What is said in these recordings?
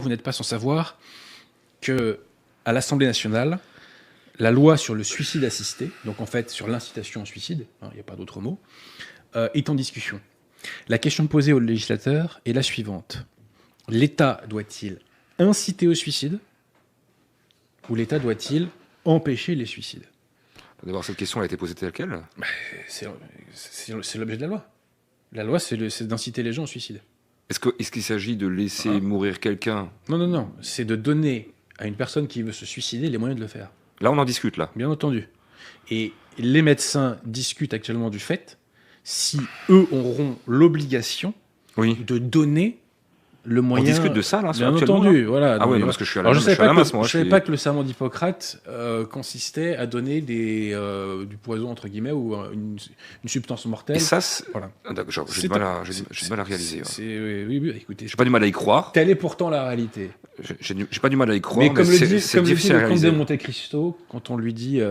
Vous n'êtes pas sans savoir que à l'Assemblée nationale, la loi sur le suicide assisté, donc en fait sur l'incitation au suicide, il n'y a pas d'autre mot, est en discussion. La question posée au législateur est la suivante. L'État doit-il inciter au suicide ou l'État doit-il empêcher les suicides? D'abord, cette question a été posée telle quelle? C'est l'objet de la loi. La loi, c'est d'inciter les gens au suicide. Est-ce qu'il s'agit de laisser mourir quelqu'un? Non. C'est de donner à une personne qui veut se suicider les moyens de le faire. Là, on en discute, là. Bien entendu. Et les médecins discutent actuellement du fait si eux auront l'obligation de donner le moyen... On discute de ça, là, bien entendu, voilà. Ah oui, parce que je suis à la masse, moi. Je ne savais pas que le serment d'Hippocrate consistait à donner du poison, entre guillemets, ou une substance mortelle. Et ça, voilà. J'ai du mal à réaliser. Oui, écoutez... J'ai pas du mal à y croire. Telle est pourtant la réalité. J'ai pas du mal à y croire, mais comme le dit le comte de réaliser. Monte Cristo, quand on lui dit...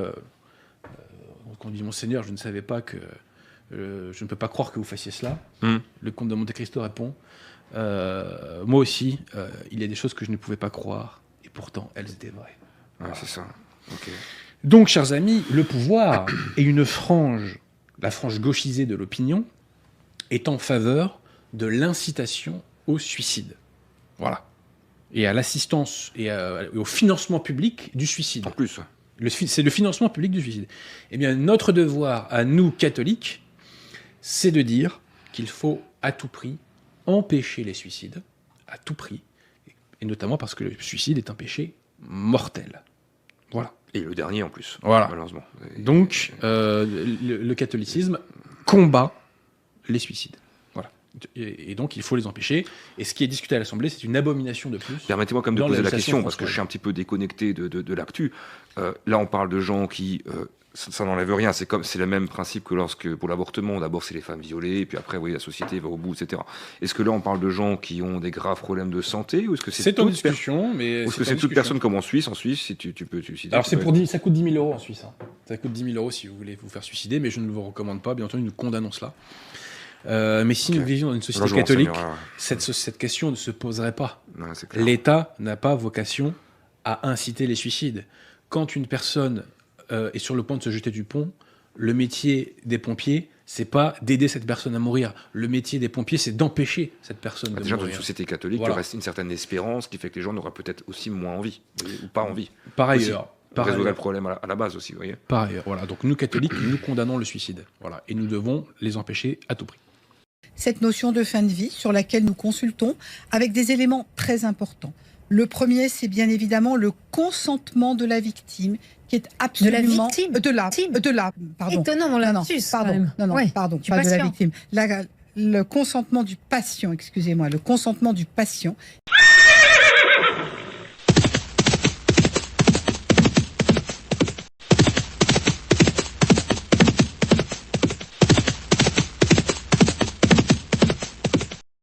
quand on dit « Monseigneur, je ne savais pas que... je ne peux pas croire que vous fassiez cela. Le comte de Monte Cristo répond... moi aussi, il y a des choses que je ne pouvais pas croire, et pourtant, elles étaient vraies. Ouais, c'est ça. Okay. Donc, chers amis, le pouvoir et une frange, la frange gauchisée de l'opinion, est en faveur de l'incitation au suicide. Voilà. Et à l'assistance et au financement public du suicide. En plus. C'est le financement public du suicide. Eh bien, notre devoir, à nous, catholiques, c'est de dire qu'il faut, à tout prix, empêcher les suicides, à tout prix, et notamment parce que le suicide est un péché mortel. Voilà. Et le dernier en plus, voilà. Malheureusement. Donc, le catholicisme combat les suicides. Voilà. Et donc, il faut les empêcher. Et ce qui est discuté à l'Assemblée, c'est une abomination de plus. Permettez-moi quand même de poser la question, parce que je suis un petit peu déconnecté de l'actu. Là, on parle de gens qui... ça n'enlève rien, c'est le même principe que lorsque, pour l'avortement, d'abord c'est les femmes violées, et puis après, oui, la société va au bout, etc. Est-ce que là, on parle de gens qui ont des graves problèmes de santé, ou est-ce que c'est en discussion, mais... Ou est-ce que c'est toute personne comme en Suisse? En Suisse, si tu peux te suicider... Alors, ça coûte 10 000 euros en Suisse. Hein. Ça coûte 10 000 euros si vous voulez vous faire suicider, mais je ne vous recommande pas. Bien entendu, nous condamnons cela. Mais si nous vivions dans une société catholique, cette question ne se poserait pas. L'État n'a pas vocation à inciter les suicides. Quand une personne est sur le point de se jeter du pont, le métier des pompiers, c'est pas d'aider cette personne à mourir. Le métier des pompiers, c'est d'empêcher cette personne de mourir. Déjà, dans une société catholique, il reste une certaine espérance qui fait que les gens n'auraient peut-être aussi moins envie, ou pas envie. Par ailleurs. Résoudre le problème à la base aussi, vous voyez. Par ailleurs, voilà. Donc nous, catholiques, nous condamnons le suicide. Voilà. Et nous devons les empêcher à tout prix. Cette notion de fin de vie sur laquelle nous consultons avec des éléments très importants. Le premier, c'est bien évidemment le consentement de la victime, qui est absolument... De la victime pardon. Étonnant, mon lapsus, pardon, pas de la victime. Le consentement du patient, excusez-moi, le consentement du patient